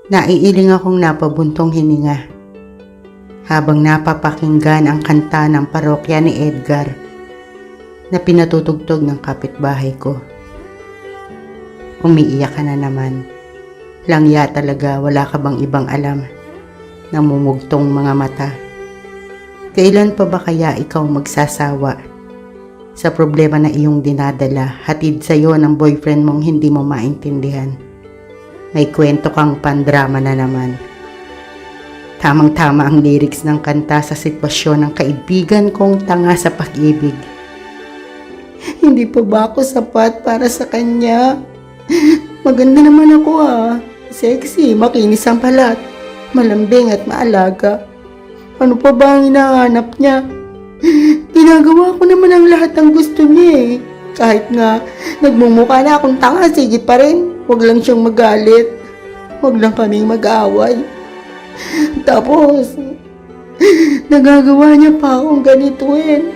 Naiiling akong napabuntong hininga habang napapakinggan ang kanta ng parokya ni Edgar na pinatutugtog ng kapitbahay ko. Umiiyak ka na naman. Langya talaga, wala ka bang ibang alam? Namumugtong mga mata. Kailan pa ba kaya ikaw magsasawa sa problema na iyong dinadala hatid sa iyo ng boyfriend mong hindi mo maintindihan? May kwento kang pandrama na naman. Tamang-tama ang lyrics ng kanta sa sitwasyon ng kaibigan kong tanga sa pag-ibig. Hindi pa ba ako sapat para sa kanya? Maganda naman ako Sexy, makinis ang balat, malambing at maalaga. Ano pa ba ang hinahanap niya? Ginagawa ko naman ang lahat ng gusto niya Kahit nga nagmumukha na akong tanga, sige pa rin. Huwag lang siyang magalit. Huwag lang kaming mag-away. Tapos, nagagawa niya pa akong ganituin.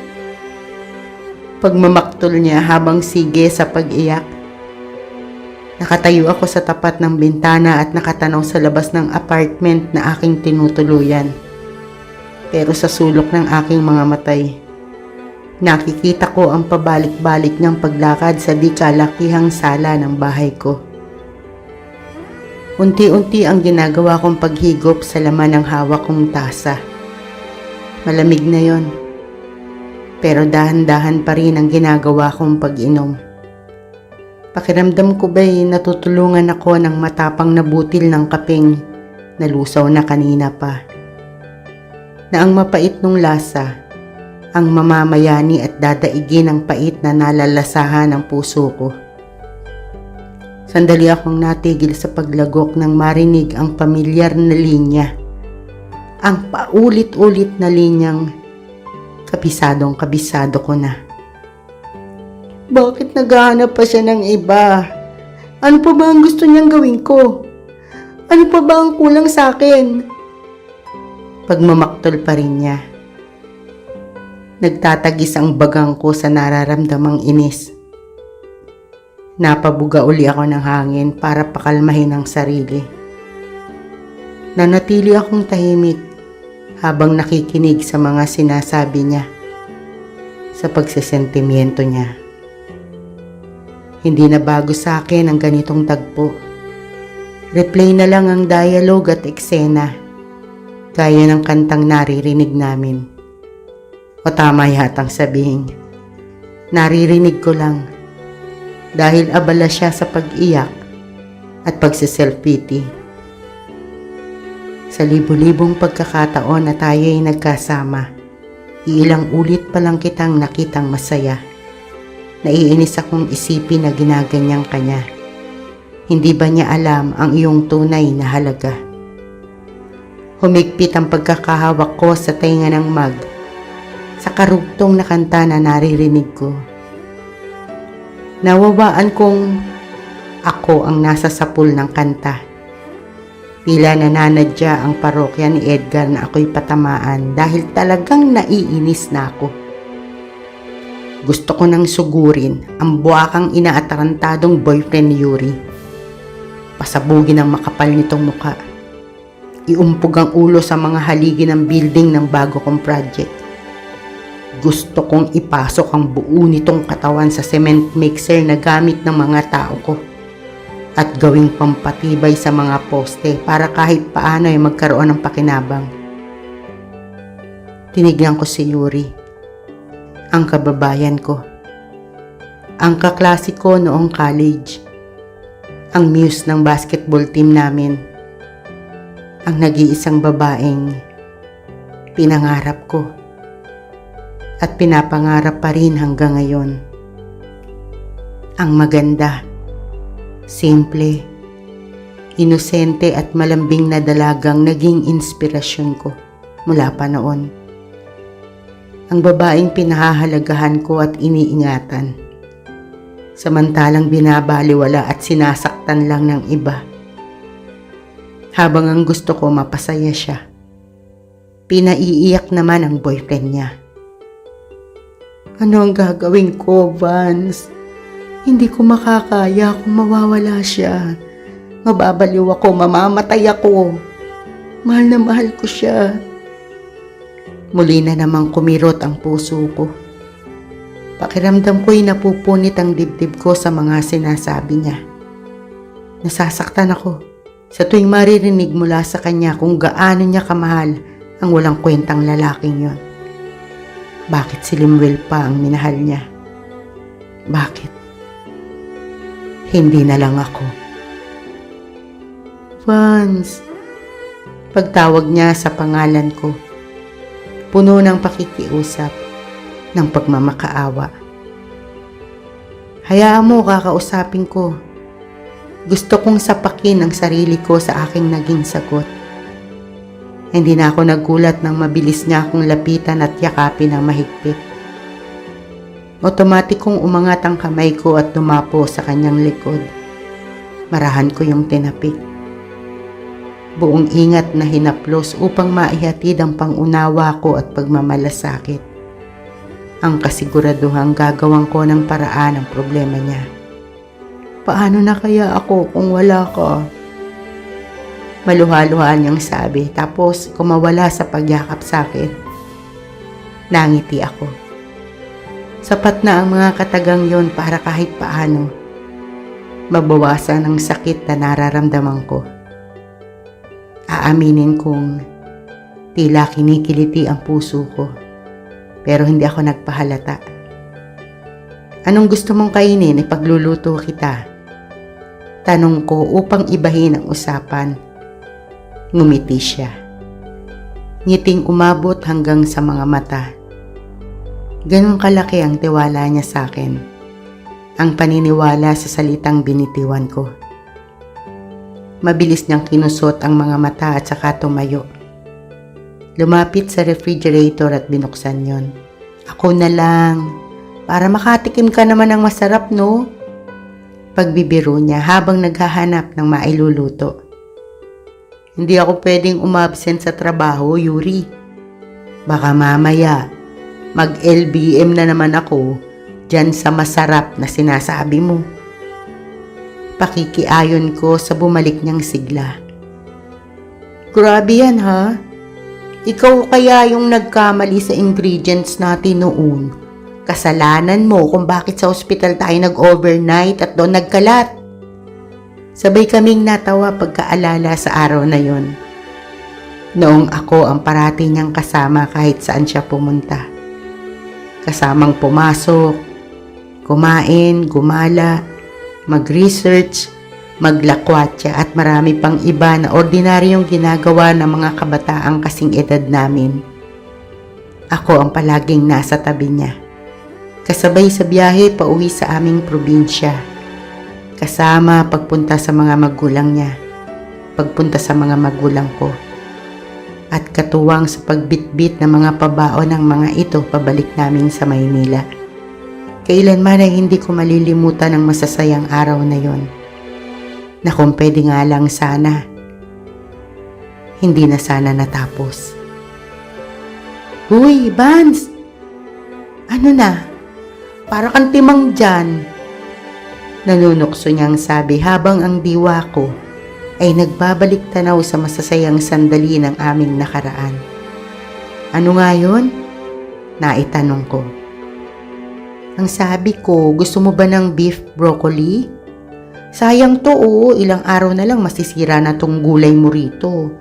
Pagmamaktol niya habang sige sa pag-iyak. Nakatayo ako sa tapat ng bintana at nakatanaw sa labas ng apartment na aking tinutuluyan. Pero sa sulok ng aking mga matay, nakikita ko ang pabalik-balik niyang paglakad sa di kalakihang sala ng bahay ko. Unti-unti ang ginagawa kong paghigop sa laman ng hawak kong tasa. Malamig na yon, pero dahan-dahan pa rin ang ginagawa kong pag-inom. Pakiramdam ko ba'y natutulungan ako ng matapang na butil ng kapeng na lusaw na kanina pa. Na ang mapait nung lasa, ang mamamayani at dadaigin ang pait na nalalasahan ng puso ko. Sandali akong natigil sa paglagok nang marinig ang pamilyar na linya. Ang paulit-ulit na linyang kabisado ko na. Bakit naghahanap pa siya ng iba? Ano pa ba ang gusto niyang gawin ko? Ano pa ba ang kulang sa akin? Pagmamaktol pa rin niya. Nagtatagis ang bagang ko sa nararamdamang inis. Napabuga uli ako ng hangin para pakalmahin ang sarili. Nanatili akong tahimik habang nakikinig sa mga sinasabi niya, sa pagsesentimiento niya. Hindi na bago sa akin ang ganitong tagpo. Replay na lang ang dialogue at eksena, gaya ng kantang naririnig namin. O tama yatang sabihin, naririnig ko lang dahil abala siya sa pag-iyak at pagsiself-pity. Sa libu-libong pagkakataon na tayo'y nagkasama, iilang ulit pa lang kitang nakitang masaya. Naiinis akong isipin na ginaganyan ka niya. Hindi ba niya alam ang iyong tunay na halaga? Humigpit ang pagkakahawak ko sa tenga ng mug, sa karugtong na kanta na naririnig ko. Nawawaan kong ako ang nasa sapul ng kanta. Tila nananadya ang parokya ni Edgar na ako'y patamaan dahil talagang naiinis na ako. Gusto ko nang sugurin ang buwakang inaatarantadong boyfriend ni Yuri. Pasabugin ang makapal nitong muka. Iumpog ang ulo sa mga haligi ng building ng bago kong project. Gusto kong ipasok ang buo nitong katawan sa cement mixer na gamit ng mga tao ko at gawing pampatibay sa mga poste para kahit paano ay magkaroon ng pakinabang. Tinignan ko si Yuri. Ang kababayan ko. Ang kaklase ko noong college. Ang muse ng basketball team namin. Ang nag-iisang babaeng pinangarap ko. At pinapangarap pa rin hanggang ngayon. Ang maganda, simple, inosente at malambing na dalagang naging inspirasyon ko mula pa noon. Ang babaeng pinahahalagahan ko at iniingatan, samantalang binabaliwala at sinasaktan lang ng iba. Habang ang gusto ko mapasaya siya, pinaiiyak naman ang boyfriend niya. Ano ang gagawin ko, Vance? Hindi ko makakaya kung mawawala siya. Mababaliw ako, mamamatay ako. Mahal na mahal ko siya. Muli na namang kumirot ang puso ko. Pakiramdam ko'y napupunit ang dibdib ko sa mga sinasabi niya. Nasasaktan ako sa tuwing maririnig mula sa kanya kung gaano niya kamahal ang walang kwentang lalaking yon. Bakit si Lemuel pa ang minahal niya? Bakit? Hindi na lang ako. Vance, pagtawag niya sa pangalan ko, puno ng pakikiusap, ng pagmamakaawa. Hayaan mo, kakausapin ko. Gusto kong sapakin ang sarili ko sa aking naging sagot. Hindi na ako nagulat nang mabilis niya akong lapitan at yakapin ng mahigpit. Otomatikong umangat ang kamay ko at dumapo sa kanyang likod. Marahan ko yung tinapik. Buong ingat na hinaplos upang maihatid ang pangunawa ko at pagmamalasakit. Ang kasiguraduhang gagawin ko ng paraan ang problema niya. Paano na kaya ako kung wala ka? Maluha-luha niyang sabi, tapos kumawala sa pagyakap sa akin. Nangiti ako. Sapat na ang mga katagang yon para kahit paano mabawasan ang sakit na nararamdaman ko. Aaminin kong tila kinikiliti ang puso ko, pero hindi ako nagpahalata. Anong gusto mong kainin? Ipagluluto kita. Tanong ko upang ibahin ang usapan. Ngumiti siya. Ngiting umabot hanggang sa mga mata. Ganun kalaki ang tiwala niya sa akin. Ang paniniwala sa salitang binitiwan ko. Mabilis niyang kinusot ang mga mata at saka tumayo. Lumapit sa refrigerator at binuksan yon. Ako na lang. Para makatikim ka naman ng masarap, no? Pagbibiro niya habang naghahanap ng mailuluto. Hindi ako pwedeng umabsent sa trabaho, Yuri. Baka mamaya, mag-LBM na naman ako dyan sa masarap na sinasabi mo. Pakikiayon ko sa bumalik niyang sigla. Grabe yan, ha? Ikaw kaya yung nagkamali sa ingredients natin noon. Kasalanan mo kung bakit sa ospital tayo nag-overnight at doon nagkalat. Sabay kaming natawa pagkaalala sa araw na yon. Noong ako ang parati niyang kasama kahit saan siya pumunta. Kasamang pumasok, kumain, gumala, mag-research, maglakwatsa at marami pang iba na ordinaryong ginagawa ng mga kabataang kasing edad namin. Ako ang palaging nasa tabi niya. Kasabay sa biyahe pauwi sa aming probinsya. Kasama pagpunta sa mga magulang niya. Pagpunta sa mga magulang ko. At katuwang sa pagbitbit ng mga pabaon ng mga ito pabalik namin sa Maynila. Kailanman ay hindi ko malilimutan ang masasayang araw na yon. Na kung pwede nga lang sana, hindi na sana natapos. Uy, Vance! Ano na? Para kang timang dyan. Nanunukso niyang sabi habang ang diwa ko ay nagbabalik tanaw sa masasayang sandali ng aming nakaraan. Ano nga yun? Naitanong ko. Ang sabi ko, gusto mo ba ng beef broccoli? Sayang to, ilang araw na lang masisira na tong gulay mo rito.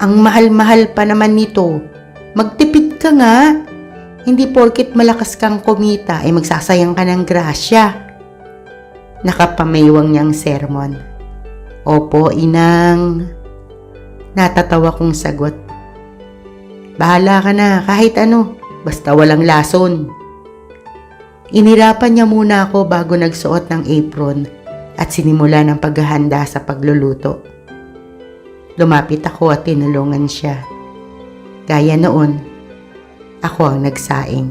Ang mahal-mahal pa naman nito. Magtipid ka nga. Hindi porkit malakas kang kumita ay magsasayang ka ng grasya. Nakapamaywang niyang sermon. Opo, inang. Natatawa kong sagot. Bahala ka na kahit ano, basta walang lason. Inirapan niya muna ako bago nagsuot ng apron at sinimula ng paghahanda sa pagluluto. Lumapit ako at tinulungan siya. Gaya noon, ako ang nagsaing.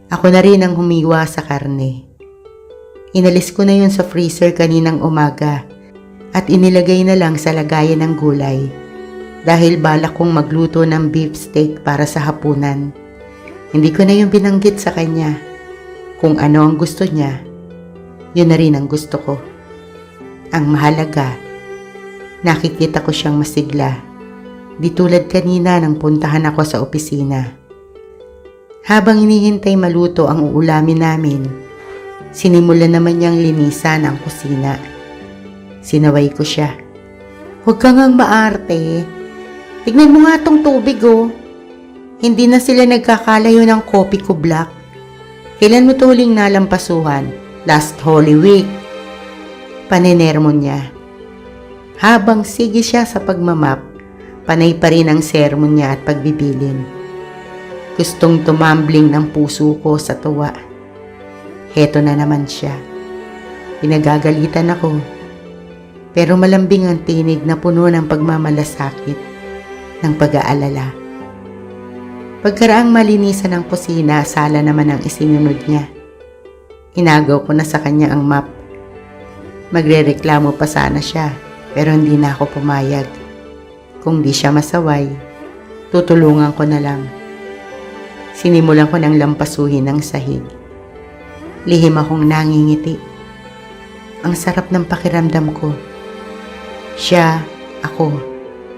Ako na rin ang humiwa sa karne. Inalis ko na yun sa freezer kaninang umaga at inilagay na lang sa lagayan ng gulay dahil balak kong magluto ng beef steak para sa hapunan. Hindi ko na yung binanggit sa kanya. Kung ano ang gusto niya, yun na rin ang gusto ko. Ang mahalaga, Nakikita ko siyang masigla. Di tulad kanina nang puntahan ako sa opisina. Habang hinihintay maluto ang uulamin namin, sinimulan naman niyang linisan ang kusina. Sinaway ko siya. Huwag kang ngang maarte. Tignan mo nga tong tubig oh. Hindi na sila nagkakalayo ng kopi ko black. Kailan mo to huling nalampasuhan? Last Holy Week. Paninermon niya. Habang sige siya sa pagmamap, panay pa rin ang sermon niya at pagbibilin. Gustong tumambling ng puso ko sa tuwa. Heto na naman siya. Pinagagalitan ako. Pero malambing ang tinig na puno ng pagmamalasakit, ng pag-aalala. Pagkaraang malinisan ng kusina, sala naman ang isinunod niya. Inagaw ko na sa kanya ang map. Magrereklamo pa sana siya, pero hindi na ako pumayag. Kung di siya masaway, tutulungan ko na lang. Sinimulan ko ng lampasuhin ng sahig. Lihim akong nangingiti. Ang sarap ng pakiramdam ko. Siya, ako,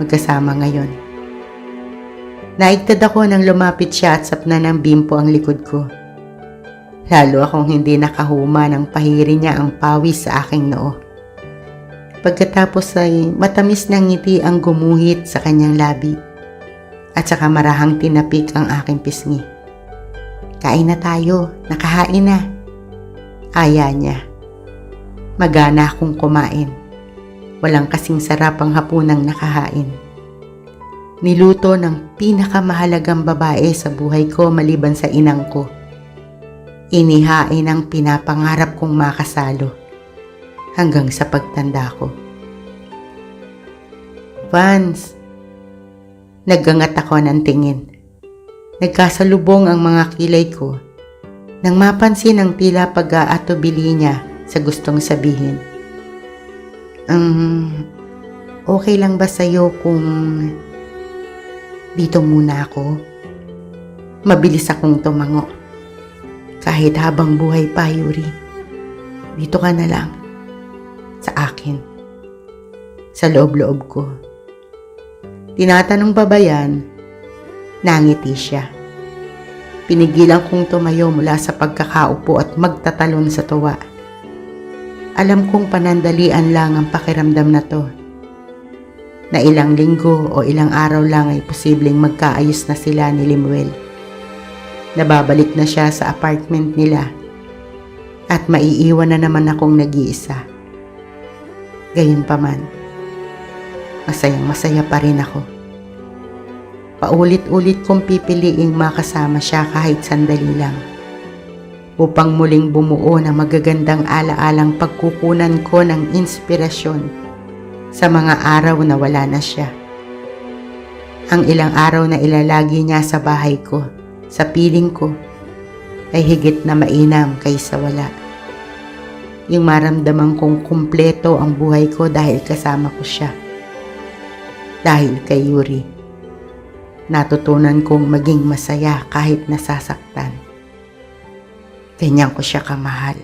magkasama ngayon. Naigtad ako nang lumapit siya at sapna ng bimpo ang likod ko. Lalo akong hindi nakahuma nang pahiri niya ang pawis sa aking noo. Pagkatapos ay matamis ng ngiti ang gumuhit sa kanyang labi at saka marahang tinapik ang aking pisngi. Kain na tayo, nakahain na. Aya niya. Magana akong kumain. Walang kasing sarap ang hapunang nakahain. Niluto ng pinakamahalagang babae sa buhay ko maliban sa inang ko. Inihain ang pinapangarap kong makasalo hanggang sa pagtanda ko. Vance, naggangat ako ng tingin. Nagkasalubong ang mga kilay ko nang mapansin ang tila pag-aatubili niya sa gustong sabihin. Okay lang ba sa'yo kung dito muna ako? Mabilis akong tumango. Kahit habang buhay pa, Yuri. Dito ka na lang. Sa akin. Sa loob-loob ko. Tinatanong pa ba yan? Nangiti siya. Pinigilan kong tumayo mula sa pagkakaupo at magtatalon sa tuwa. Alam kong panandalian lang ang pakiramdam na to. Na ilang linggo o ilang araw lang ay posibleng magkaayos na sila ni Limuel. Nababalik na siya sa apartment nila at maiiwan na naman akong nag-iisa. Gayunpaman, masayang-masaya pa rin ako. Paulit-ulit kong pipiliing makasama siya kahit sandali lang upang muling bumuo ng magagandang ala-alang pagkukunan ko ng inspirasyon sa mga araw na wala na siya. Ang ilang araw na ilalagi niya sa bahay ko, sa piling ko, ay higit na mainam kaysa wala. Yung maramdaman kong kumpleto ang buhay ko dahil kasama ko siya. Dahil kay Yuri, natutunan kong maging masaya kahit nasasaktan. Ganyan ko siya kamahal.